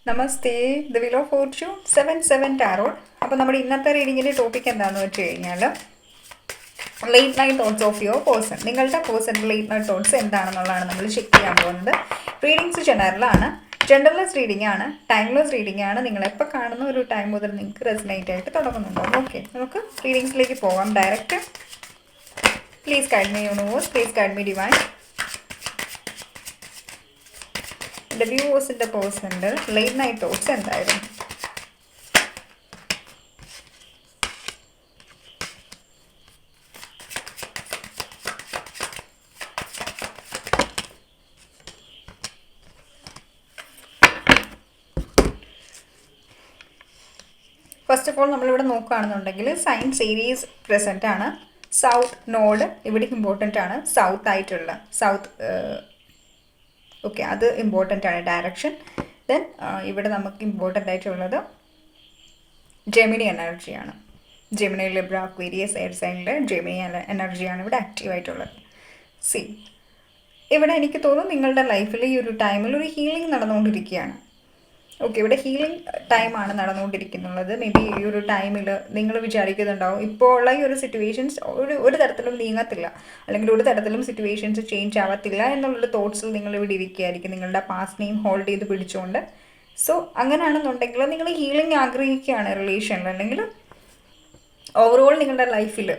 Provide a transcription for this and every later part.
Namaste, the will of Fortune 7 tarot. അപ്പോൾ നമ്മുടെ ഇന്നത്തെ റീഡിങ്ങിൻ്റെ ടോപ്പിക് എന്താണെന്ന് വെച്ച് കഴിഞ്ഞാൽ late night thoughts of your person. നിങ്ങളുടെ പേഴ്സണിൻ്റെ ലേറ്റ് നൈറ്റ് തോട്ട്സ് എന്താണെന്നുള്ളതാണ് നമ്മൾ ചെക്ക് ചെയ്യാൻ പോകുന്നത്. റീഡിങ്സ് ജനറലാണ്, ജനറൽലെസ് റീഡിംഗ് ആണ്, ടൈംലെസ് റീഡിംഗ് ആണ്. നിങ്ങൾ എപ്പോൾ കാണുന്ന ഒരു ടൈം മുതൽ നിങ്ങൾക്ക് റെസനേറ്റ് ആയിട്ട് തുടങ്ങുന്നുണ്ടാവും. ഓക്കെ, നമുക്ക് റീഡിങ്സിലേക്ക് പോകാം direct. Please guide me universe, please guide me divine. എൻ്റെ വ്യൂവേഴ്സിൻ്റെ പേഴ്സണിൻ്റെ ലേറ്റ് നൈറ്റ് തോട്ട്സ് എന്തായിരുന്നു? ഫസ്റ്റ് ഓഫ് ഓൾ നമ്മളിവിടെ നോക്കുകയാണെന്നുണ്ടെങ്കിൽ സൈൻ സീരീസ് പ്രസൻ്റ് ആണ്. സൗത്ത് നോഡ് ഇവിടെ ഇമ്പോർട്ടൻ്റ് ആണ്. സൗത്ത് ആയിട്ടുള്ള ഓക്കെ, അത് ഇമ്പോർട്ടൻ്റ് ആണ് ഡയറക്ഷൻ. ദെൻ ഇവിടെ നമുക്ക് ഇമ്പോർട്ടൻ്റ് ആയിട്ടുള്ളത് ജെമിനി എനർജിയാണ്. ജെമിനി ലിബ്ര അക്വേരിയസ് എയർ സൈനിലെ ജെമിനി എനർജിയാണ് ഇവിടെ ആക്റ്റീവായിട്ടുള്ളത്. സി, ഇവിടെ എനിക്ക് തോന്നുന്നു നിങ്ങളുടെ ലൈഫിൽ ഈ ഒരു ടൈമിൽ ഒരു ഹീലിംഗ് നടന്നുകൊണ്ടിരിക്കുകയാണ്. ഓക്കെ, ഇവിടെ ഹീലിംഗ് ടൈമാണ് നടന്നുകൊണ്ടിരിക്കുന്നുള്ളത്. മേ ബി ഈ ഒരു ടൈമിൽ നിങ്ങൾ വിചാരിക്കുന്നുണ്ടാവും ഇപ്പോൾ ഉള്ള ഈ ഒരു സിറ്റുവേഷൻസ് ഒരു തരത്തിലും നീങ്ങത്തില്ല, അല്ലെങ്കിൽ ഒരു തരത്തിലും സിറ്റുവേഷൻസ് ചേഞ്ച് ആവത്തില്ല എന്നുള്ളൊരു തോട്ട്സിൽ നിങ്ങൾ ഇവിടെ ഇരിക്കുകയായിരിക്കും, നിങ്ങളുടെ പാസ്റ്റിനെയും ഹോൾഡ് ചെയ്ത് പിടിച്ചുകൊണ്ട്. സോ അങ്ങനെയാണെന്നുണ്ടെങ്കിൽ നിങ്ങൾ ഹീലിംഗ് ആഗ്രഹിക്കുകയാണ് റിലേഷനിൽ, അല്ലെങ്കിൽ ഓവറോൾ നിങ്ങളുടെ ലൈഫിൽ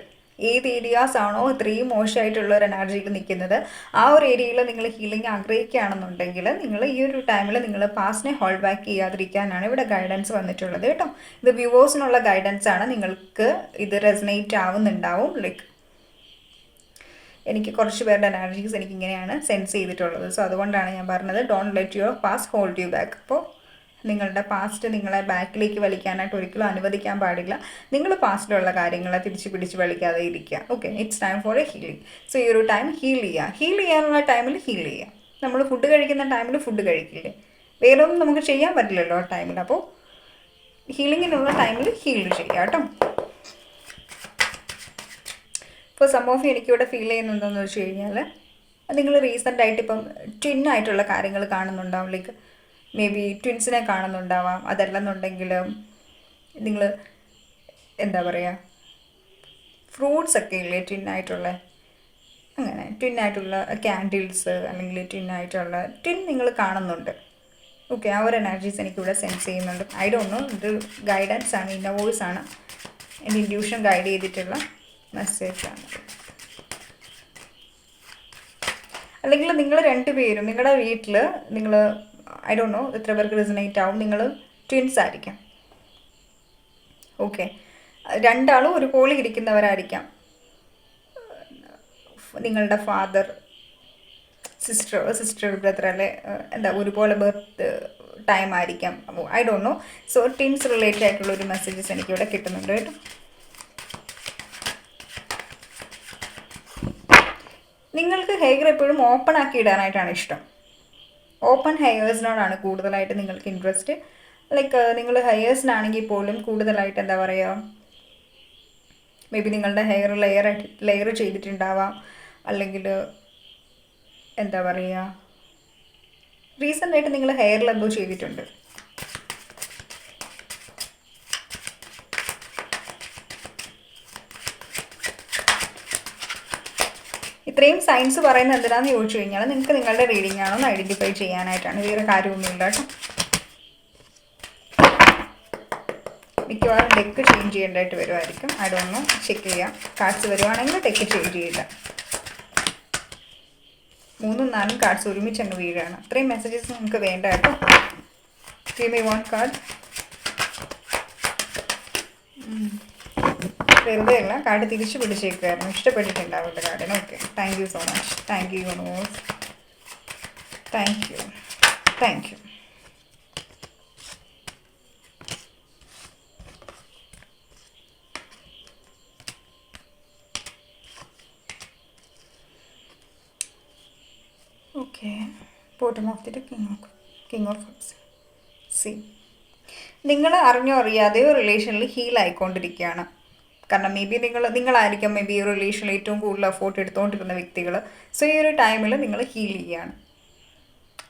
ഏത് ഏരിയാസ് ആണോ ഇത്രയും മോശമായിട്ടുള്ള ഒരു എനർജിയിൽ നിൽക്കുന്നത്, ആ ഒരു ഏരിയയിൽ നിങ്ങൾ ഹീലിംഗ് ആഗ്രഹിക്കുകയാണെന്നുണ്ടെങ്കിൽ നിങ്ങൾ ഈ ഒരു ടൈമിൽ നിങ്ങൾ പാസ്റ്റിനെ ഹോൾഡ് ബാക്ക് ചെയ്യാതിരിക്കാനാണ് ഇവിടെ ഗൈഡൻസ് വന്നിട്ടുള്ളത് കേട്ടോ. ഇത് വ്യൂവേഴ്സിനുള്ള ഗൈഡൻസ് ആണ്. നിങ്ങൾക്ക് ഇത് റെസനേറ്റ് ആവുന്നുണ്ടാവും. ലൈക്ക് എനിക്ക് കുറച്ച് പേരുടെ എനർജീസ് എനിക്കിങ്ങനെയാണ് സെൻസ് ചെയ്തിട്ടുള്ളത്. സോ അതുകൊണ്ടാണ് ഞാൻ പറഞ്ഞത് don't let your past hold you back. അപ്പോൾ നിങ്ങളുടെ പാസ്റ്റ് നിങ്ങളെ ബാക്കിലേക്ക് വലിക്കാനായിട്ട് ഒരിക്കലും അനുവദിക്കാൻ പാടില്ല. നിങ്ങൾ പാസ്റ്റിലുള്ള കാര്യങ്ങളെ തിരിച്ച് പിടിച്ച് വലിക്കാതെ ഇരിക്കുക. Okay, it's time for A healing. So ഈ ഒരു ടൈം ഹീൽ ചെയ്യാനുള്ള ടൈമിൽ ഹീൽ ചെയ്യുക. നമ്മൾ ഫുഡ് കഴിക്കുന്ന ടൈമിൽ ഫുഡ് കഴിക്കില്ലേ, വേറെ ഒന്നും നമുക്ക് ചെയ്യാൻ പറ്റില്ലല്ലോ ആ ടൈമിൽ. അപ്പോൾ ഹീലിങ്ങിനുള്ള ടൈമിൽ ഹീൽ ചെയ്യുക കേട്ടോ. ഇപ്പോൾ സം ഓഫ് എനിക്കിവിടെ ഫീൽ ചെയ്യുന്നുണ്ടെന്ന് വെച്ച് കഴിഞ്ഞാൽ നിങ്ങൾ റീസെൻ്റായിട്ട് ഇപ്പം ട്വിന്നായിട്ടുള്ള കാര്യങ്ങൾ കാണുന്നുണ്ടാവും. ലൈക്ക് മേ ബി ട്വിൻസിനെ കാണുന്നുണ്ടാവാം. അതല്ലെന്നുണ്ടെങ്കിൽ നിങ്ങൾ എന്താ പറയുക, ഫ്രൂട്ട്സ് ഒക്കെ ഇല്ലേ ട്വിന്നായിട്ടുള്ള, അങ്ങനെ ട്വിന്നായിട്ടുള്ള ക്യാൻഡിൽസ് അല്ലെങ്കിൽ ട്വിൻ നിങ്ങൾ കാണുന്നുണ്ട്. ഓക്കെ, ആ ഒരു എനർജീസ് എനിക്കിവിടെ സെൻസ് ചെയ്യുന്നുണ്ട്. ഐ ഡോണ്ട് നോ, ഇത് ഗൈഡൻസ് ആണ്, ഇന്നർ വോയ്സ് ആണ്, എൻ്റെ ഇൻഡ്യൂഷൻ ഗൈഡ് ചെയ്തിട്ടുള്ള മെസ്സേജാണ്. അല്ലെങ്കിൽ നിങ്ങൾ രണ്ടുപേരും നിങ്ങളുടെ വീട്ടിൽ നിങ്ങൾ ഐ ഡോണ്ട് നോ എത്ര പേർക്ക് റെസനേറ്റ് ആവും, നിങ്ങൾ ട്വിൻസ് ആയിരിക്കാം. ഓക്കെ, രണ്ടാളും ഒരുപോലെ ഇരിക്കുന്നവരായിരിക്കാം. നിങ്ങളുടെ ഫാദർ സിസ്റ്റർ ബ്രദർ അല്ലെ, എന്താ ഒരുപോലെ ബർത്ത് ടൈം ആയിരിക്കാം. I don't know. So twins related ആയിട്ടുള്ള ഒരു മെസ്സേജസ് എനിക്കിവിടെ കിട്ടുന്നുണ്ട് കേട്ടോ. നിങ്ങൾക്ക് ഹെയർ എപ്പോഴും ഓപ്പൺ ആക്കി ഇടാനായിട്ടാണ് ഇഷ്ടം. ഓപ്പൺ ഹെയേഴ്സിനോടാണ് കൂടുതലായിട്ട് നിങ്ങൾക്ക് ഇൻട്രസ്റ്റ്. ലൈക്ക് നിങ്ങൾ ഹെയേഴ്സിനാണെങ്കിൽ പോലും കൂടുതലായിട്ട് എന്താ പറയുക, മേ ബി നിങ്ങളുടെ ഹെയർ ലെയർ ചെയ്തിട്ടുണ്ടാവാം, അല്ലെങ്കിൽ എന്താ പറയുക റീസെൻ്റായിട്ട് നിങ്ങൾ ഹെയറിൽ എന്തോ ചെയ്തിട്ടുണ്ട്. ഇത്രയും സയൻസ് പറയുന്നത് എന്തിനാന്ന് ചോദിച്ചു കഴിഞ്ഞാൽ നിങ്ങൾക്ക് നിങ്ങളുടെ റീഡിംഗ് ആണോ എന്ന് ഐഡൻറ്റിഫൈ ചെയ്യാനായിട്ടാണ്, വേറെ കാര്യമൊന്നുമില്ല കേട്ടോ. മിക്കവാറും ഡെക്ക് ചേഞ്ച് ചെയ്യേണ്ടതായിട്ട് വരുമായിരിക്കും. ഐ ഡോണ്ട് നോ, ചെക്ക് ചെയ്യാം. കാർഡ്സ് വരുവാണെങ്കിൽ ഡെക്ക് ചേഞ്ച് ചെയ്യില്ല. 3ഉം 4ഉം കാർഡ്സ് ഒരുമിച്ച് അങ്ങ് വീഴാണ്. അത്രയും മെസ്സേജസ് നമുക്ക് വേണ്ട കേട്ടോ. Give me one card. വെറുതെ അല്ല, കാർഡ് തിരിച്ചു പിടിച്ചേക്കുമായിരുന്നു. ഇഷ്ടപ്പെട്ടിട്ടുണ്ടാവില്ല കാർഡിന്. Okay, thank you so much. Thank you universe. Thank you. Okay, bottom of the king of cups. C, നിങ്ങൾ അറിഞ്ഞോ അറിയാതെയോ റിലേഷനിൽ ഹീൽ ആയിക്കൊണ്ടിരിക്കുകയാണ്. കാരണം മേ ബി നിങ്ങളായിരിക്കും മേ ബി ഈ റിലേഷനിൽ ഏറ്റവും കൂടുതൽ എഫോർട്ട് എടുത്തുകൊണ്ടിരുന്ന വ്യക്തികൾ. സോ ഈ ഒരു ടൈമിൽ നിങ്ങൾ ഹീൽ ചെയ്യുകയാണ്.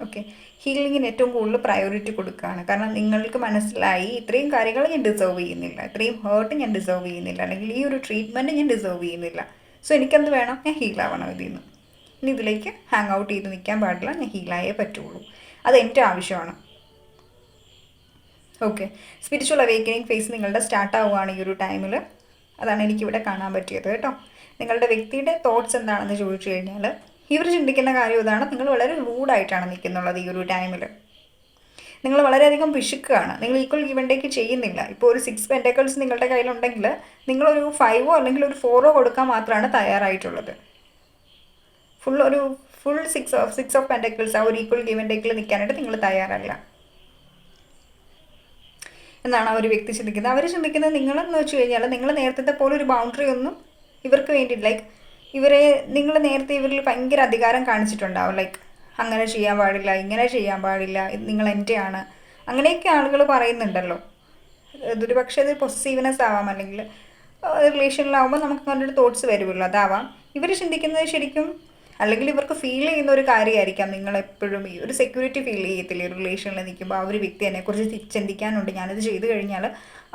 ഓക്കെ, ഹീലിങ്ങിന് ഏറ്റവും കൂടുതൽ പ്രയോറിറ്റി കൊടുക്കുകയാണ്. കാരണം നിങ്ങൾക്ക് മനസ്സിലായി ഇത്രയും കാര്യങ്ങൾ ഞാൻ ഡിസേർവ് ചെയ്യുന്നില്ല, ഇത്രയും ഹേർട്ട് ഞാൻ ഡിസേർവ് ചെയ്യുന്നില്ല, അല്ലെങ്കിൽ ഈ ഒരു ട്രീറ്റ്മെൻറ്റ് ഞാൻ ഡിസേർവ് ചെയ്യുന്നില്ല. സോ എനിക്കെന്ത് വേണം? ഞാൻ ഹീലാവണം ഇതിൽ നിന്ന്. ഇനി ഇതിലേക്ക് ഹാങ് ഔട്ട് ചെയ്ത് നിൽക്കാൻ പാടില്ല, ഞാൻ ഹീലായേ പറ്റുള്ളൂ. അത് എൻ്റെ ആവശ്യമാണ്. ഓക്കെ, സ്പിരിച്വൽ അവേക്കനിങ് ഫേസ് നിങ്ങളുടെ സ്റ്റാർട്ട് ആവുകയാണ് ഈ ഒരു ടൈമിൽ. അതാണ് എനിക്കിവിടെ കാണാൻ പറ്റിയത് കേട്ടോ. നിങ്ങളുടെ വ്യക്തിയുടെ തോട്ട്സ് എന്താണെന്ന് ചോദിച്ചു കഴിഞ്ഞാൽ ഇവർ ചിന്തിക്കുന്ന കാര്യം ഇതാണ്: നിങ്ങൾ വളരെ റൂഡായിട്ടാണ് നിൽക്കുന്നുള്ളത് ഈ ഒരു ടൈമിൽ. നിങ്ങൾ വളരെയധികം പിശുക്കുകയാണ്, നിങ്ങൾ ഈക്വൽ ഗിവ് ആൻഡ് ടേക്ക് ചെയ്യുന്നില്ല. ഇപ്പോൾ ഒരു 6 പെൻറ്റക്കിൾസ് നിങ്ങളുടെ കയ്യിലുണ്ടെങ്കിൽ നിങ്ങളൊരു 5 അല്ലെങ്കിൽ ഒരു 4 കൊടുക്കാൻ മാത്രമാണ് തയ്യാറായിട്ടുള്ളത്. ഫുൾ 6 ഓഫ് പെൻറ്റക്കിൾസ് ആ ഒരു ഈക്വൽ ഗിവ് ആൻഡ് ടേക്കിൽ നിൽക്കാനായിട്ട് നിങ്ങൾ തയ്യാറല്ല എന്നാണ് ആ ഒരു വ്യക്തി ചിന്തിക്കുന്നത്. അവർ ചിന്തിക്കുന്നത് നിങ്ങളെന്ന് വെച്ച് കഴിഞ്ഞാൽ നിങ്ങൾ നേരത്തെ പോലെ ഒരു ബൗണ്ടറി ഒന്നും ഇവർക്ക് വേണ്ടിയിട്ട്, ലൈക്ക് നിങ്ങൾ നേരത്തെ ഇവരിൽ ഭയങ്കര അധികാരം കാണിച്ചിട്ടുണ്ടാവും. ലൈക്ക് അങ്ങനെ ചെയ്യാൻ പാടില്ല, ഇങ്ങനെ ചെയ്യാൻ പാടില്ല, ഇത് നിങ്ങൾ എൻ്റെയാണ്, അങ്ങനെയൊക്കെ ആളുകൾ പറയുന്നുണ്ടല്ലോ. ഇതൊരു പക്ഷേ അത് പൊസസീവ്നെസ് ആവാം, അല്ലെങ്കിൽ റിലേഷനിലാവുമ്പോൾ നമുക്ക് അങ്ങനൊരു തോട്ട്സ് വരുമല്ലോ, അതാവാം. ഇവർ ചിന്തിക്കുന്നത് ശരിക്കും, അല്ലെങ്കിൽ ഇവർക്ക് ഫീൽ ചെയ്യുന്ന ഒരു കാര്യമായിരിക്കാം. നിങ്ങളെപ്പോഴും ഈ ഒരു സെക്യൂരിറ്റി ഫീൽ ചെയ്യത്തില്ല ഒരു റിലേഷനിൽ നിൽക്കുമ്പോൾ. ആ ഒരു വ്യക്തി എന്നെക്കുറിച്ച് ചിന്തിക്കാനുണ്ട്, ഞാനത് ചെയ്ത് കഴിഞ്ഞാൽ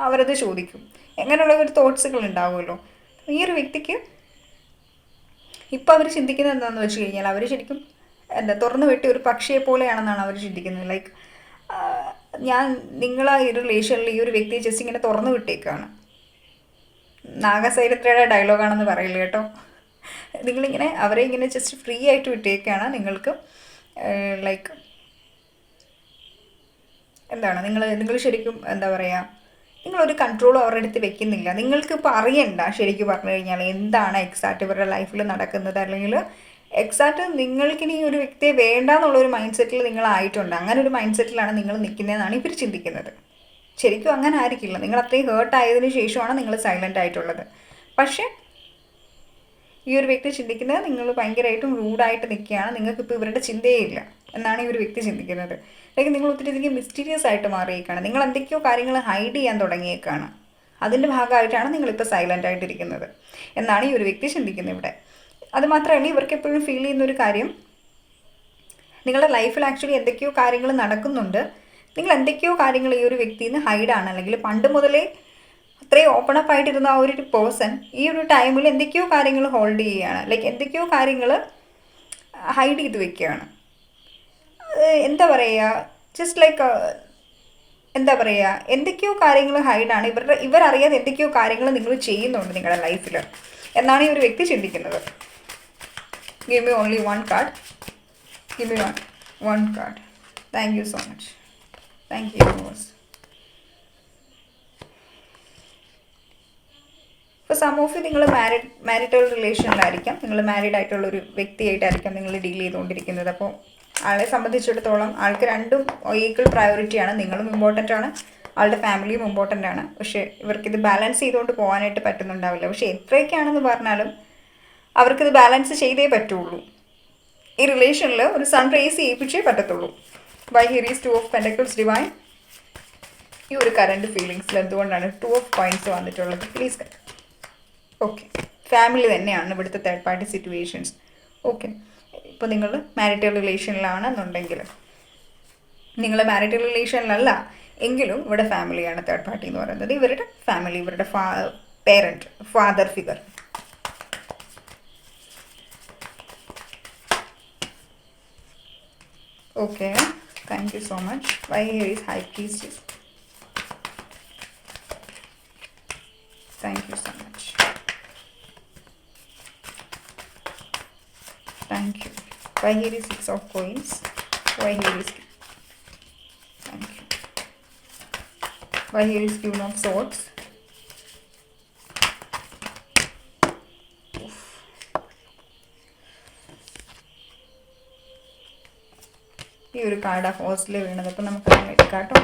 അവരത് ചോദിക്കും, എങ്ങനെയുള്ള ഒരു തോട്ട്സുകൾ ഉണ്ടാവുമല്ലോ. ഈ ഒരു വ്യക്തിക്ക് ഇപ്പോൾ അവർ ചിന്തിക്കുന്നത് എന്താണെന്ന് വെച്ച് കഴിഞ്ഞാൽ അവർ ശരിക്കും തുറന്നു വെട്ടി ഒരു പക്ഷിയെ പോലെയാണെന്നാണ് അവർ ചിന്തിക്കുന്നത്. ലൈക്ക് നിങ്ങളാ ഈ ഒരു റിലേഷനിൽ ഈ ഒരു വ്യക്തിയെ ജസ്റ്റ് ഇങ്ങനെ തുറന്നു വിട്ടേക്കാണ്. നാഗസൈലത്രയുടെ ഡയലോഗാണെന്ന് പറയില്ല കേട്ടോ. നിങ്ങളിങ്ങനെ അവരെ ഇങ്ങനെ ജസ്റ്റ് ഫ്രീ ആയിട്ട് വിട്ടേക്കാണ്. നിങ്ങൾക്ക് ലൈക്ക് എന്താണ്, നിങ്ങൾ ശരിക്കും എന്താ പറയുക, നിങ്ങളൊരു കൺട്രോളും അവരുടെ അടുത്ത് വെക്കുന്നില്ല. നിങ്ങൾക്കിപ്പോൾ അറിയണ്ട ശരിക്കും പറഞ്ഞു കഴിഞ്ഞാൽ എന്താണ് എക്സാക്റ്റ് ഇവരുടെ ലൈഫിൽ നടക്കുന്നത്, അല്ലെങ്കിൽ എക്സാക്റ്റ് നിങ്ങൾക്കിനി ഒരു വ്യക്തിയെ വേണ്ട എന്നുള്ളൊരു മൈൻഡ് സെറ്റിൽ നിങ്ങളായിട്ടുണ്ട്. അങ്ങനെ ഒരു മൈൻഡ് സെറ്റിലാണ് നിങ്ങൾ നിൽക്കുന്നതെന്നാണ് ഇവർ ചിന്തിക്കുന്നത്. ശരിക്കും അങ്ങനെ ആയിരിക്കില്ല. നിങ്ങൾ അത്രയും ഹേർട്ട് ആയതിനു ശേഷമാണ് നിങ്ങൾ സൈലൻ്റ് ആയിട്ടുള്ളത്. പക്ഷേ ഈ ഒരു വ്യക്തി ചിന്തിക്കുന്നത് നിങ്ങൾ ഭയങ്കരമായിട്ടും റൂഡായിട്ട് നിൽക്കുകയാണ്, നിങ്ങൾക്കിപ്പോൾ ഇവരുടെ ചിന്തയേ ഇല്ല എന്നാണ് ഈ ഒരു വ്യക്തി ചിന്തിക്കുന്നത്. അല്ലെങ്കിൽ നിങ്ങൾ ഒത്തിരി അധികം മിസ്റ്റീരിയസ് ആയിട്ട് മാറിയേക്കാണ്, നിങ്ങൾ എന്തൊക്കെയോ കാര്യങ്ങൾ ഹൈഡ് ചെയ്യാൻ തുടങ്ങിയേക്കാണ്. അതിൻ്റെ ഭാഗമായിട്ടാണ് നിങ്ങളിപ്പോൾ സൈലൻ്റ് ആയിട്ടിരിക്കുന്നത് എന്നാണ് ഈ ഒരു വ്യക്തി ചിന്തിക്കുന്നത് ഇവിടെ. അതുമാത്രമല്ല, ഇവർക്ക് എപ്പോഴും ഫീൽ ചെയ്യുന്നൊരു കാര്യം, നിങ്ങളുടെ ലൈഫിൽ ആക്ച്വലി എന്തൊക്കെയോ കാര്യങ്ങൾ നടക്കുന്നുണ്ട്, നിങ്ങൾ എന്തൊക്കെയോ കാര്യങ്ങൾ ഈ ഒരു വ്യക്തിയിൽ നിന്ന് ഹൈഡാണ്. അല്ലെങ്കിൽ പണ്ട് മുതലേ അത്രയും ഓപ്പൺ അപ്പ് ആയിട്ടിരുന്ന ആ ഒരു പേഴ്സൺ ഈ ഒരു ടൈമിൽ എന്തൊക്കെയോ കാര്യങ്ങൾ ഹോൾഡ് ചെയ്യുകയാണ്, ലൈക്ക് എന്തൊക്കെയോ കാര്യങ്ങൾ ഹൈഡ് ചെയ്ത് വെക്കുകയാണ്. എന്താ പറയുക, ജസ്റ്റ് ലൈക്ക് എന്താ പറയുക, എന്തൊക്കെയോ കാര്യങ്ങൾ ഹൈഡാണ്. ഇവരറിയാതെ എന്തൊക്കെയോ കാര്യങ്ങൾ നിങ്ങൾ ചെയ്യുന്നുണ്ട് നിങ്ങളുടെ ലൈഫിൽ എന്നാണ് ഈ ഒരു വ്യക്തി ചിന്തിക്കുന്നത്. Give me only one card. Give me one card. Thank you so much. Thank you, universe. ഇപ്പോൾ സം ഓഫ് യു നിങ്ങൾ മാരിറ്റൽ റിലേഷനിലായിരിക്കാം, നിങ്ങൾ മാരീഡ് ആയിട്ടുള്ളൊരു വ്യക്തിയായിട്ടായിരിക്കാം നിങ്ങൾ ഡീൽ ചെയ്തുകൊണ്ടിരിക്കുന്നത്. അപ്പോൾ ആളെ സംബന്ധിച്ചിടത്തോളം ആൾക്ക് രണ്ടും ഈക്വൽ പ്രയോറിറ്റിയാണ്. നിങ്ങളും ഇമ്പോർട്ടൻ്റ് ആണ്, ആളുടെ ഫാമിലിയും ഇമ്പോർട്ടൻ്റ് ആണ്. പക്ഷേ ഇവർക്കിത് ബാലൻസ് ചെയ്തുകൊണ്ട് പോകാനായിട്ട് പറ്റുന്നുണ്ടാവില്ല. പക്ഷേ എത്രയൊക്കെയാണെന്ന് പറഞ്ഞാലും അവർക്കിത് ബാലൻസ് ചെയ്തേ പറ്റുള്ളൂ. ഈ റിലേഷനിൽ ഒരു സൺ റേസ് ചെയ്യിപ്പിച്ചേ പറ്റത്തുള്ളൂ. ബൈ here is 2 of pentacles divine. ഈ ഒരു കറണ്ട് ഫീലിങ്സിൽ എന്തുകൊണ്ടാണ് 2 ഓഫ് കോയിൻസ് വന്നിട്ടുള്ളത്? പ്ലീസ്. ഓക്കെ, ഫാമിലി തന്നെയാണ് ഇവിടുത്തെ തേർഡ് പാർട്ടി സിറ്റുവേഷൻസ്. ഓക്കെ, ഇപ്പോൾ നിങ്ങൾ മാരിറ്റൽ റിലേഷനിലാണെന്നുണ്ടെങ്കിൽ, നിങ്ങൾ മാരിറ്റൽ റിലേഷനിലല്ല എങ്കിലും ഇവിടെ ഫാമിലിയാണ് തേർഡ് പാർട്ടി എന്ന് പറയുന്നത്. ഇവരുടെ ഫാമിലി, ഇവരുടെ parent, father figure. Okay, thank you so much. Why here is High Priestess? Thank you so much. Thank you. Why here is 6 of coins? Why here is... Thank you. Why here is Queen of Swords? ഈ ഒരു card ഹോസ്റ്റിൽ വീണത്. അപ്പോൾ നമുക്ക് അങ്ങനെ എടുക്കാം കേട്ടോ.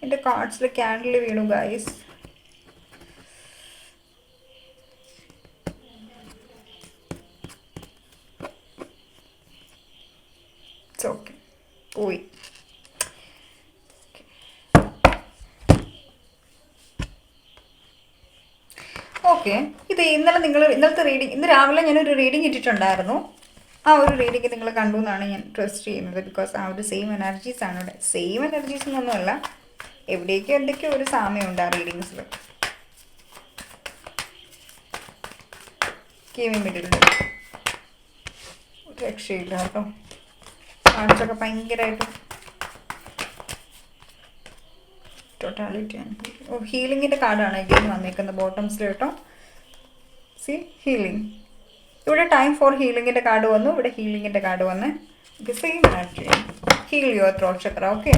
എൻ്റെ കാർഡ്സിൽ candle വീണു ഗൈസ്. ഇറ്റ്സ് ഓക്കെ, പോയി. ഓക്കെ, ഇത് ഇന്നലത്തെ റീഡിങ്, ഇന്ന് രാവിലെ ഞാനൊരു റീഡിങ് ഇട്ടിട്ടുണ്ടായിരുന്നു. ആ ഒരു റീഡിങ് നിങ്ങൾ കണ്ടു എന്നാണ് ഞാൻ ട്രസ്റ്റ് ചെയ്യുന്നത്. ബിക്കോസ് ആ ഒരു സെയിം എനർജീസ് ആണ് ഇവിടെ. സെയിം എനർജീസ് എന്നൊന്നുമല്ല, എവിടേക്കോ എന്തൊക്കെയോ ഒരു സാമ്യമുണ്ട് ആ റീഡിങ്സിൽ. കീമി മിഡിൽ രക്ഷയില്ല കേട്ടോ. കാർഡ്സൊക്കെ ഭയങ്കരമായിട്ട് ടോട്ടാലിറ്റി ആണ്. ഹീലിങ്ങിൻ്റെ കാർഡാണ് എഗെയിൻ വന്നേക്കുന്നത് ബോട്ടംസിൽ കേട്ടോ. സി ഹീലിംഗ്, ഇവിടെ ടൈം ഫോർ ഹീലിങ്ങിൻ്റെ കാർഡ് വന്നു, ഇവിടെ ഹീലിങ്ങിൻ്റെ കാർഡ് വന്ന് same energy. Heal your throat chakra. Okay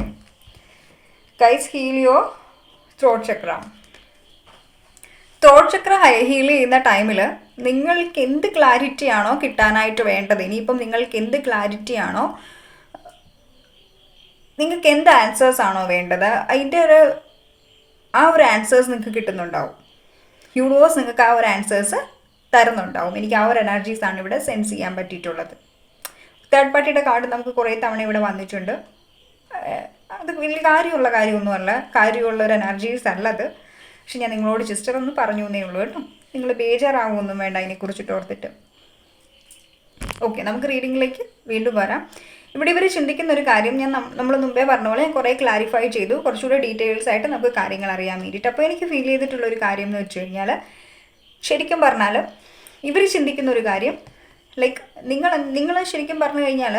guys, heal your throat chakra. Throat chakra heal ചെയ്യുന്ന ടൈമിൽ നിങ്ങൾക്ക് എന്ത് ക്ലാരിറ്റി ആണോ കിട്ടാനായിട്ട് വേണ്ടത്, ഇനിയിപ്പം നിങ്ങൾക്ക് എന്ത് ക്ലാരിറ്റി ആണോ, നിങ്ങൾക്ക് എന്ത് ആൻസേഴ്സ് ആണോ വേണ്ടത്, അതിൻ്റെ ആ ഒരു ആൻസേഴ്സ് നിങ്ങൾക്ക് കിട്ടുന്നുണ്ടാവും. യൂണിവേഴ്സ് നിങ്ങൾക്ക് ആ ഒരു ആൻസേഴ്സ് തരുന്നുണ്ടാവും. എനിക്ക് ആ ഒരു എനർജീസാണ് ഇവിടെ സെൻസ് ചെയ്യാൻ പറ്റിയിട്ടുള്ളത്. തേർഡ് പാർട്ടിയുടെ കാർഡ് നമുക്ക് കുറേ തവണ ഇവിടെ വന്നിട്ടുണ്ട്. അത് വലിയ കാര്യമുള്ളൊരു എനർജീസ് അല്ലത്. പക്ഷെ ഞാൻ നിങ്ങളോട് ജസ്റ്റ് ഒന്ന് പറഞ്ഞു എന്നേ ഉള്ളൂ കേട്ടോ. നിങ്ങൾ ബേജാറാവുമൊന്നും വേണ്ട അതിനെക്കുറിച്ചിട്ട് ഓർത്തിട്ട്. ഓക്കെ, നമുക്ക് റീഡിങ്ങിലേക്ക് വീണ്ടും വരാം. ഇവിടെ ഇവർ ചിന്തിക്കുന്ന ഒരു കാര്യം നമ്മൾ മുമ്പേ പറഞ്ഞ പോലെ ഞാൻ കുറേ ക്ലാരിഫൈ ചെയ്തു, കുറച്ചുകൂടെ ഡീറ്റെയിൽസ് ആയിട്ട് നമുക്ക് കാര്യങ്ങൾ അറിയാൻ വേണ്ടിയിട്ട്. അപ്പോൾ എനിക്ക് ഫീൽ ചെയ്തിട്ടുള്ളൊരു കാര്യം എന്ന് വെച്ച് കഴിഞ്ഞാൽ, ശരിക്കും പറഞ്ഞാൽ ഇവർ ചിന്തിക്കുന്ന ഒരു കാര്യം, ലൈക്ക് നിങ്ങൾ ശരിക്കും പറഞ്ഞു കഴിഞ്ഞാൽ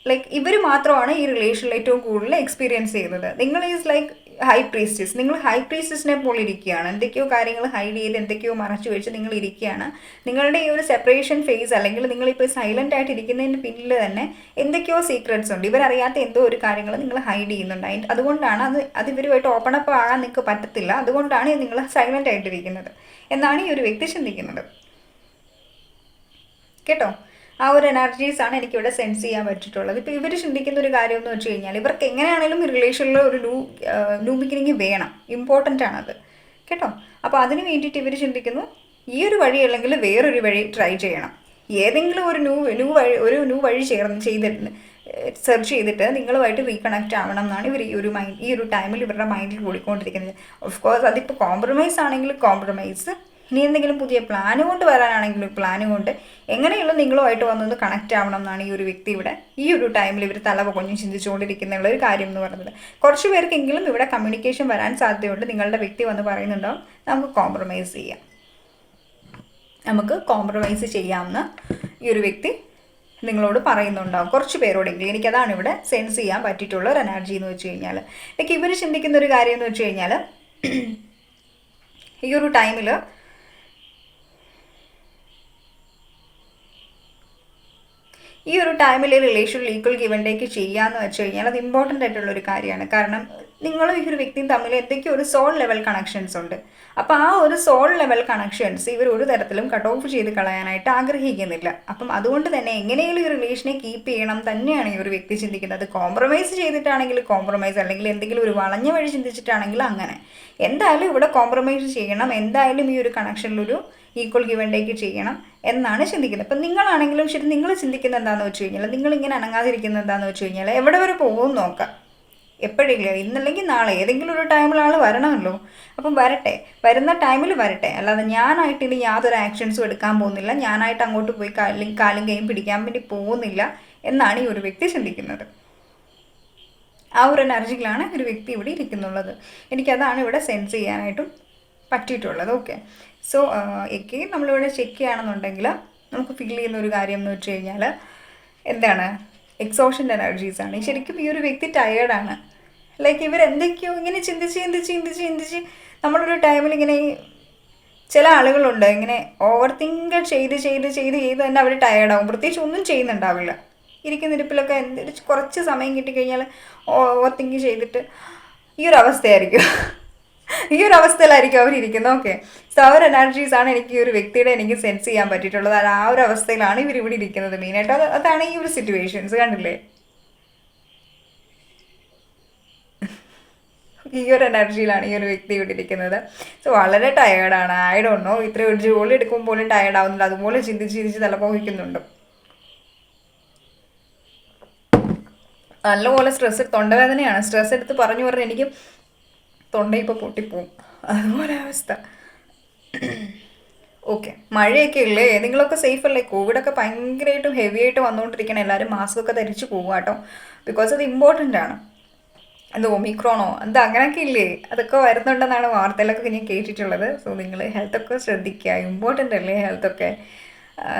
ലൈക്ക് ഇവർ മാത്രമാണ് ഈ റിലേഷനിൽ ഏറ്റവും കൂടുതൽ എക്സ്പീരിയൻസ് ചെയ്യുന്നത്. നിങ്ങൾ ഈസ് ലൈക്ക് ഹൈ പ്രീസ്റ്റസ്. നിങ്ങൾ ഹൈ പ്രീസ്റ്റസിനെ പോലെ ഇരിക്കുകയാണ്. എന്തൊക്കെയോ കാര്യങ്ങൾ ഹൈഡ് ചെയ്ത് എന്തൊക്കെയോ മറച്ചു വെച്ച് നിങ്ങൾ ഇരിക്കുകയാണ്. നിങ്ങളുടെ ഈ ഒരു സെപ്പറേഷൻ ഫേസ് അല്ലെങ്കിൽ നിങ്ങളിപ്പോൾ സൈലൻ്റ് ആയിട്ട് ഇരിക്കുന്നതിന് പിന്നിൽ തന്നെ എന്തൊക്കെയോ സീക്രട്സ് ഉണ്ട്. ഇവരറിയാത്ത എന്തോ ഒരു കാര്യങ്ങൾ നിങ്ങൾ ഹൈഡ് ചെയ്യുന്നുണ്ട്. അതുകൊണ്ടാണ് അത് ഇവരുമായിട്ട് ഓപ്പൺ അപ്പ് ആകാൻ നിങ്ങൾക്ക് പറ്റത്തില്ല. അതുകൊണ്ടാണ് നിങ്ങൾ സൈലൻ്റ് ആയിട്ടിരിക്കുന്നത് എന്നാണ് ഈ ഒരു വ്യക്തി ചിന്തിക്കുന്നത് കേട്ടോ. ആ ഒരു എനർജീസാണ് എനിക്കിവിടെ സെൻസ് ചെയ്യാൻ പറ്റിയിട്ടുള്ളത്. ഇപ്പോൾ ഇവർ ചിന്തിക്കുന്ന ഒരു കാര്യം എന്ന് വെച്ച് കഴിഞ്ഞാൽ, ഇവർക്ക് എങ്ങനെയാണെങ്കിലും ഈ റിലേഷനിൽ ഒരു ന്യൂ ബിഗിനിങ് വേണം, ഇമ്പോർട്ടൻ്റ് ആണത് കേട്ടോ. അപ്പോൾ അതിന് വേണ്ടിയിട്ട് ഇവർ ചിന്തിക്കുന്നു, ഈ ഒരു വഴി അല്ലെങ്കിൽ വേറൊരു വഴി ട്രൈ ചെയ്യണം. ഏതെങ്കിലും ഒരു ന്യൂ വഴി ചെയ്തിട്ട് സെർച്ച് ചെയ്തിട്ട് നിങ്ങളുമായിട്ട് റീകണക്റ്റ് ആവണം എന്നാണ് ഇവർ ഈ ഒരു ടൈമിൽ ഇവരുടെ മൈൻഡിൽ കൂടിക്കൊണ്ടിരിക്കുന്നത്. ഓഫ് കോഴ്സ് അതിപ്പോൾ കോംപ്രമൈസ് ആണെങ്കിൽ കോംപ്രമൈസ്, ഇനി എന്തെങ്കിലും പുതിയ പ്ലാൻ കൊണ്ട് വരാനാണെങ്കിലും പ്ലാൻ കൊണ്ട് എങ്ങനെയുള്ള നിങ്ങളുമായിട്ട് വന്നൊന്ന് കണക്റ്റ് ആവണം എന്നാണ് ഈ ഒരു വ്യക്തി ഇവിടെ ഈ ഒരു ടൈമിൽ ഇവർ തല പൊഞ്ഞ് ചിന്തിച്ചുകൊണ്ടിരിക്കുന്ന ഒരു കാര്യം എന്ന് പറയുന്നത്. കുറച്ച് പേർക്കെങ്കിലും ഇവിടെ കമ്മ്യൂണിക്കേഷൻ വരാൻ സാധ്യതയുണ്ട്. നിങ്ങളുടെ വ്യക്തി വന്ന് പറയുന്നുണ്ടാവും നമുക്ക് കോംപ്രമൈസ് ചെയ്യാമെന്ന് ഈ ഒരു വ്യക്തി നിങ്ങളോട് പറയുന്നുണ്ടാവും, കുറച്ച് പേരോടെങ്കിലും. എനിക്കതാണ് ഇവിടെ സെൻസ് ചെയ്യാൻ പറ്റിയിട്ടുള്ള ഒരു എനർജി എന്ന് വെച്ച് കഴിഞ്ഞാൽ. ലൈക്ക് ഇവർ ചിന്തിക്കുന്ന ഒരു കാര്യം എന്ന് വെച്ച് കഴിഞ്ഞാൽ, ഈ ഒരു ടൈമിൽ റിലേഷനിൽ ഈക്വൽ ഗിവ് ആൻഡ് ടേക്ക് ചെയ്യാന്ന് വെച്ച് കഴിഞ്ഞാൽ അത് ഇമ്പോർട്ടൻ്റ് ആയിട്ടുള്ളൊരു കാര്യമാണ്. കാരണം നിങ്ങളും ഈ ഒരു വ്യക്തിയും തമ്മിൽ എന്തൊക്കെയോ ഒരു സോൾ ലെവൽ കണക്ഷൻസ് ഉണ്ട്. അപ്പോൾ ആ ഒരു സോൾ ലെവൽ കണക്ഷൻസ് ഇവർ ഒരു തരത്തിലും കട്ട് ഓഫ് ചെയ്ത് കളയാനായിട്ട് ആഗ്രഹിക്കുന്നില്ല. അപ്പം അതുകൊണ്ട് തന്നെ എങ്ങനെയും ഈ റിലേഷനെ കീപ്പ് ചെയ്യണം തന്നെയാണ് ഈ ഒരു വ്യക്തി ചിന്തിക്കുന്നത്. കോംപ്രമൈസ് ചെയ്തിട്ടാണെങ്കിൽ കോംപ്രമൈസ്, അല്ലെങ്കിൽ എന്തെങ്കിലും ഒരു വളഞ്ഞ വഴി ചിന്തിച്ചിട്ടാണെങ്കിൽ അങ്ങനെ. എന്തായാലും ഇവിടെ കോംപ്രമൈസ് ചെയ്യണം, എന്തായാലും ഈ ഒരു കണക്ഷനിലൊരു ഈക്വൽ ഗിവ് ആൻഡ് ടേക്ക് ചെയ്യണം എന്നാണ് ചിന്തിക്കുന്നത്. അപ്പം നിങ്ങളാണെങ്കിലും ശരി, നിങ്ങൾ ചിന്തിക്കുന്നത് എന്താണെന്ന് വെച്ച് കഴിഞ്ഞാൽ, നിങ്ങളിങ്ങനെ അനങ്ങാതിരിക്കുന്നത് എന്താണെന്ന് വെച്ച് കഴിഞ്ഞാൽ, എവിടെ വരെ പോകുമെന്ന് നോക്കാം. എപ്പോഴെങ്കിലും ഇന്നല്ലെങ്കിൽ നാളെ ഏതെങ്കിലും ഒരു ടൈമിൽ ആൾ വരണമല്ലോ. അപ്പം വരട്ടെ, വരുന്ന ടൈമിൽ വരട്ടെ. അല്ലാതെ ഞാനായിട്ട് ഇനി യാതൊരു ആക്ഷൻസും എടുക്കാൻ പോകുന്നില്ല, ഞാനായിട്ട് അങ്ങോട്ട് പോയി കാലും കൈയും പിടിക്കാൻ വേണ്ടി പോകുന്നില്ല എന്നാണ് ഈ ഒരു വ്യക്തി ചിന്തിക്കുന്നത്. ആ ഒരു എനർജിയിലാണ് ഒരു വ്യക്തി ഇവിടെ ഇരിക്കുന്നുള്ളത്. എനിക്കതാണ് ഇവിടെ സെൻസ് ചെയ്യാനായിട്ടും പറ്റിയിട്ടുള്ളത്. ഓക്കെ, സോ എഗെയിൻ നമ്മളിവിടെ ചെക്ക് ചെയ്യുകയാണെന്നുണ്ടെങ്കിൽ നമുക്ക് ഫീൽ ചെയ്യുന്ന ഒരു കാര്യം എന്ന് വെച്ച് കഴിഞ്ഞാൽ എന്താണ്, എക്സോഷൻ്റെ എനർജീസാണ്. ശരിക്കും ഈ ഒരു വ്യക്തി ടയേർഡാണ്. ലൈക്ക് ഇവരെന്തൊക്കെയോ ഇങ്ങനെ ചിന്തിച്ച് നമ്മളൊരു ടൈമിൽ ഇങ്ങനെ ചില ആളുകളുണ്ട് ഇങ്ങനെ ഓവർ തിങ്ക് ചെയ്ത് തന്നെ അവർ ടയേർഡാവും. പ്രത്യേകിച്ച് ഒന്നും ചെയ്യുന്നുണ്ടാവില്ല. ഇരിപ്പിലൊക്കെ കുറച്ച് സമയം കിട്ടിക്കഴിഞ്ഞാൽ ഓവർ തിങ്ക് ചെയ്തിട്ട് ഈ ഒരു അവസ്ഥയിലായിരിക്കും അവരിയ്ക്കുന്നത്. ഓക്കെ, സോ ആ ഒരു എനർജീസാണ് എനിക്ക് ഈ ഒരു വ്യക്തിയുടെ എനിക്ക് സെൻസ് ചെയ്യാൻ പറ്റിയിട്ടുള്ളത്. ആ ഒരു അവസ്ഥയിലാണ് ഇവരിവിടെ ഇരിക്കുന്നത് മെയിനായിട്ട്. അതാണ് ഈ ഒരു സിറ്റുവേഷൻസ്, കണ്ടില്ലേ? ഈ ഒരു എനർജിയിലാണ് ഈ ഒരു വ്യക്തി ഇവിടെ ഇരിക്കുന്നത്. സോ വളരെ ടയേർഡാണ്. ഐ ഡോണ്ട് നോ, ഇത്രയും ഒരു ജോലി എടുക്കുമ്പോൾ പോലും ടയേർഡാവുന്നുണ്ട്. അതുപോലെ ചിന്തിച്ച് തലപോഹിക്കുന്നുണ്ട്. നല്ലപോലെ തൊണ്ടവേദനയാണ്. സ്ട്രെസ് എടുത്ത് പറഞ്ഞു എനിക്ക് തൊണ്ട ഇപ്പോൾ പൊട്ടിപ്പോവും, അതുപോലെ അവസ്ഥ. ഓക്കെ, മഴയൊക്കെ ഇല്ലേ? നിങ്ങളൊക്കെ സേഫ് അല്ലേ? കോവിഡൊക്കെ ഭയങ്കരമായിട്ടും ഹെവി ആയിട്ട് വന്നുകൊണ്ടിരിക്കണം. എല്ലാവരും മാസ്ക് ഒക്കെ ധരിച്ച് പോവുക കേട്ടോ. ബിക്കോസ് അത് ഇമ്പോർട്ടൻ്റ് ആണ്. അത് ഒമിക്രോണോ എന്താ അങ്ങനെയൊക്കെ ഇല്ലേ, അതൊക്കെ വരുന്നുണ്ടെന്നാണ് വാർത്തയിലൊക്കെ ഞാൻ കേട്ടിട്ടുള്ളത്. സോ നിങ്ങൾ ഹെൽത്തൊക്കെ ശ്രദ്ധിക്കുക, ഇമ്പോർട്ടൻ്റ് അല്ലേ ഹെൽത്തൊക്കെ.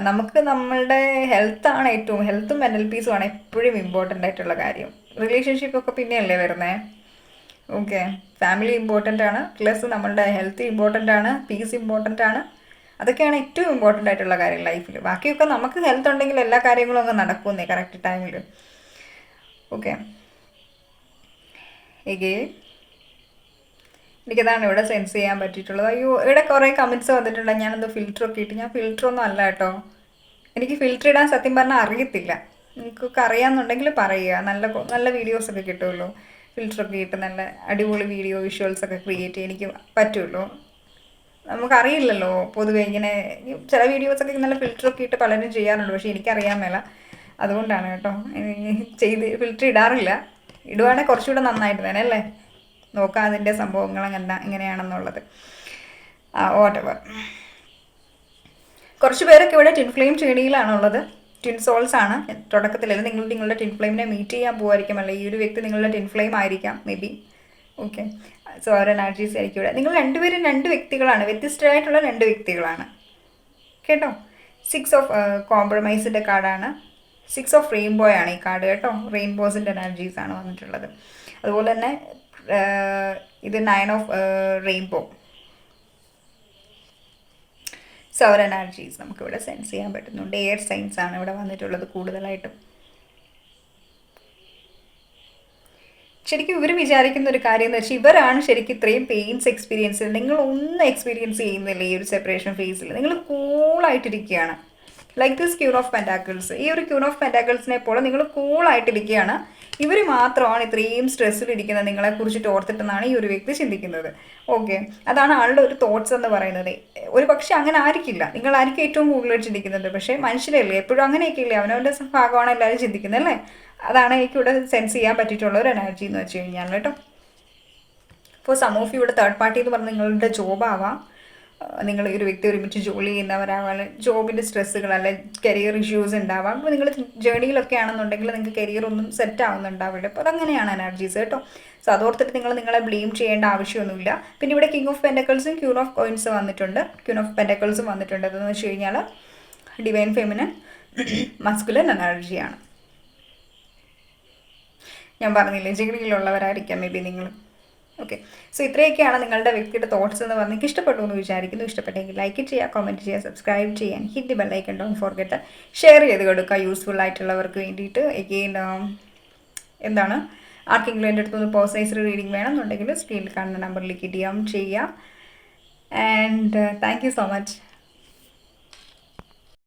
നമുക്ക് നമ്മളുടെ ഹെൽത്താണ് ഏറ്റവും, ഹെൽത്തും മെൻ്റൽ പീസും ആണ് എപ്പോഴും ഇമ്പോർട്ടൻ്റ് ആയിട്ടുള്ള കാര്യം. റിലേഷൻഷിപ്പൊക്കെ പിന്നെയല്ലേ വരുന്നത്. ഓക്കെ, ഫാമിലി ഇമ്പോർട്ടൻ്റ് ആണ്, പ്ലസ് നമ്മളുടെ ഹെൽത്ത് ഇമ്പോർട്ടൻ്റ് ആണ്, പീസ് ഇമ്പോർട്ടൻ്റ് ആണ്. അതൊക്കെയാണ് ഏറ്റവും ഇമ്പോർട്ടൻ്റ് ആയിട്ടുള്ള കാര്യം ലൈഫിൽ. ബാക്കിയൊക്കെ നമുക്ക് ഹെൽത്ത് ഉണ്ടെങ്കിൽ എല്ലാ കാര്യങ്ങളും അങ്ങ് നടക്കുന്നേ കറക്റ്റ് ടൈമിൽ. ഓക്കെ, എഗെയിൻ എനിക്കതാണ് ഇവിടെ സെൻസ് ചെയ്യാൻ പറ്റിയിട്ടുള്ളത്. അയ്യോ, ഇവിടെ കുറേ കമൻറ്റ്സ് വന്നിട്ടുണ്ട് ഞാനെന്തോ ഫിൽറ്ററൊക്കെ ഇട്ട്. ഞാൻ ഫിൽറ്ററൊന്നും അല്ല കേട്ടോ. എനിക്ക് ഫിൽറ്റർ ഇടാൻ സത്യം പറഞ്ഞാൽ അറിയത്തില്ല. നിങ്ങൾക്കൊക്കെ അറിയാമെന്നുണ്ടെങ്കിൽ പറയുക. നല്ല നല്ല വീഡിയോസൊക്കെ കിട്ടുമല്ലോ, ഫിൽറ്ററൊക്കെ ഇട്ട് നല്ല അടിപൊളി വീഡിയോ വിഷ്വൽസൊക്കെ ക്രിയേറ്റ് ചെയ്യാൻ എനിക്ക് പറ്റുമല്ലോ. നമുക്കറിയില്ലല്ലോ പൊതുവെ ഇങ്ങനെ ചില വീഡിയോസൊക്കെ നല്ല ഫിൽറ്ററൊക്കെ ഇട്ട് പലരും ചെയ്യാറുണ്ട്, പക്ഷേ എനിക്കറിയാൻ മേല. അതുകൊണ്ടാണ് കേട്ടോ ഫിൽറ്റർ ഇടാറില്ല. ഇടുവാണെങ്കിൽ കുറച്ചുകൂടെ നന്നായിട്ട് തന്നെ അല്ലേ. നോക്കാം അതിൻ്റെ സംഭവങ്ങൾ എങ്ങനെയാണെന്നുള്ളത്. വാട്ടെവർ. കുറച്ച് പേരൊക്കെ ഇവിടെ ട്വിൻ ഫ്ലെയിം ജേണിയിലാണുള്ളത്. ട്വിൻ സോൾസ് ആണ്. തുടക്കത്തിലല്ല, നിങ്ങളുടെ ട്വിൻ ഫ്ലെയിമിനെ മീറ്റ് ചെയ്യാൻ പോകുമായിരിക്കും, അല്ലേ ഈ ഒരു വ്യക്തി നിങ്ങളുടെ ട്വിൻ ഫ്ലെയിം ആയിരിക്കാം മേ ബി. ഓക്കെ, സോ ഓരോ എനർജീസ് ആയിരിക്കും ഇവിടെ. നിങ്ങൾ രണ്ടുപേരും രണ്ട് വ്യക്തികളാണ്, വ്യത്യസ്തരായിട്ടുള്ള രണ്ട് വ്യക്തികളാണ് കേട്ടോ. 6 ഓഫ് കോംപ്രമൈസിൻ്റെ കാർഡാണ്. 6 ഓഫ് റെയിൻബോ ആണ് ഈ കാർഡ് കേട്ടോ. റെയിൻബോസിൻ്റെ എനർജീസ് ആണ് വന്നിട്ടുള്ളത്. അതുപോലെ തന്നെ ഇത് 9 ഓഫ് റെയിൻബോ. സൗർ എനർജീസ് നമുക്കിവിടെ സെൻസ് ചെയ്യാൻ പറ്റുന്നുണ്ട്. എയർ സൈൻസ് ആണ് ഇവിടെ വന്നിട്ടുള്ളത് കൂടുതലായിട്ടും. ശരിക്കും ഇവർ വിചാരിക്കുന്ന ഒരു കാര്യം എന്ന് വെച്ചാൽ ഇവരാണ് ശരിക്കും ഇത്രയും പെയിൻസ് എക്സ്പീരിയൻസ് ചെയ്യുന്നത്. നിങ്ങളൊന്നും എക്സ്പീരിയൻസ് ചെയ്യുന്നില്ല ഈ ഒരു സെപ്പറേഷൻ ഫേസിൽ. നിങ്ങൾ കൂളായിട്ടിരിക്കുകയാണ്. Like this queen of pentacles. ഈ ഒരു ക്യൂൺ ഓഫ് പെൻറ്റാക്കിൾസിനെ പോലെ നിങ്ങൾ കൂളായിട്ടിരിക്കുകയാണ്. ഇവർ മാത്രമാണ് ഇത്രയും സ്ട്രെസ്സിലിരിക്കുന്നത് നിങ്ങളെക്കുറിച്ചിട്ട് ഓർത്തിട്ടെന്നാണ് ഈ ഒരു വ്യക്തി ചിന്തിക്കുന്നത്. ഓക്കെ, അതാണ് ആളുടെ ഒരു തോട്ട്സ് എന്ന് പറയുന്നത്. ഒരു പക്ഷേ അങ്ങനെ ആയിരിക്കില്ല, നിങ്ങളായിരിക്കും ഏറ്റവും കൂടുതൽ ചിന്തിക്കുന്നത്. പക്ഷേ മനുഷ്യരല്ലേ, എപ്പോഴും അങ്ങനെയൊക്കെ ഇല്ലേ, അവനവൻ്റെ ഭാഗമാണ് എല്ലാവരും ചിന്തിക്കുന്നത് അല്ലേ. അതാണ് എനിക്കിവിടെ സെൻസ് ചെയ്യാൻ പറ്റിയിട്ടുള്ള ഒരു എനർജി എന്ന് വെച്ച് കഴിഞ്ഞാൽ കേട്ടോ. ഇപ്പോൾ സം ഓഫ് യു ഇവിടെ തേർഡ് പാർട്ടി എന്ന് പറഞ്ഞാൽ നിങ്ങളുടെ ജോബാവാം, നിങ്ങൾ ഒരു വ്യക്തി ഒരുമിച്ച് ജോലി ചെയ്യുന്നവരാവാം, ജോബിൻ്റെ സ്ട്രെസ്സുകൾ അല്ലെ കരിയർ ഇഷ്യൂസ് ഉണ്ടാവാം. അപ്പോൾ നിങ്ങൾ ജേണിയിലൊക്കെ ആണെന്നുണ്ടെങ്കിൽ നിങ്ങൾക്ക് കരിയർ ഒന്നും സെറ്റ് ആവുന്നുണ്ടാവില്ല. അപ്പോൾ അതങ്ങനെയാണ് എനർജീസ് കേട്ടോ. സോ അതോർത്തിട്ട് നിങ്ങളെ ബ്ലെയിം ചെയ്യേണ്ട ആവശ്യമൊന്നുമില്ല. പിന്നെ ഇവിടെ കിങ് ഓഫ് പെൻറ്റക്കിൾസും ക്യൂൺ ഓഫ് കോയിൻസ് വന്നിട്ടുണ്ട്. ക്യൂൺ ഓഫ് പെൻറ്റക്കിൾസും വന്നിട്ടുണ്ട്. അതെന്ന് വെച്ച് കഴിഞ്ഞാൽ ഡിവൈൻ ഫെമിനൻ മസ്കുലൻ എനർജിയാണ്. ഞാൻ പറഞ്ഞില്ലേ ജഗതിയിലുള്ളവരായിരിക്കാം മേ ബി നിങ്ങൾ. ഓക്കെ, സോ ഇത്രയൊക്കെയാണ് നിങ്ങളുടെ വ്യക്തിയുടെ തോട്ട്സ് എന്ന് പറഞ്ഞ് എനിക്ക് ഇഷ്ടപ്പെട്ടു എന്ന് വിചാരിക്കുന്നു. ഇഷ്ടപ്പെട്ടെങ്കിൽ ലൈക്ക് ചെയ്യുക, കമൻറ്റ് ചെയ്യുക, സബ്സ്ക്രൈബ് ചെയ്യാൻ, hit the bell icon don't forget, share ചെയ്ത് കൊടുക്കുക യൂസ്ഫുൾ ആയിട്ടുള്ളവർക്ക് വേണ്ടിയിട്ട്. എഗെയിൻ എന്താണ് ആർക്കെങ്കിലും എൻ്റെ അടുത്തൊന്ന് പേഴ്സണലൈസ്ഡ് റീഡിംഗ് വേണമെന്നുണ്ടെങ്കിൽ സ്ക്രീനിൽ കാണുന്ന നമ്പറിലേക്ക് DM ചെയ്യാം. And thank you so much.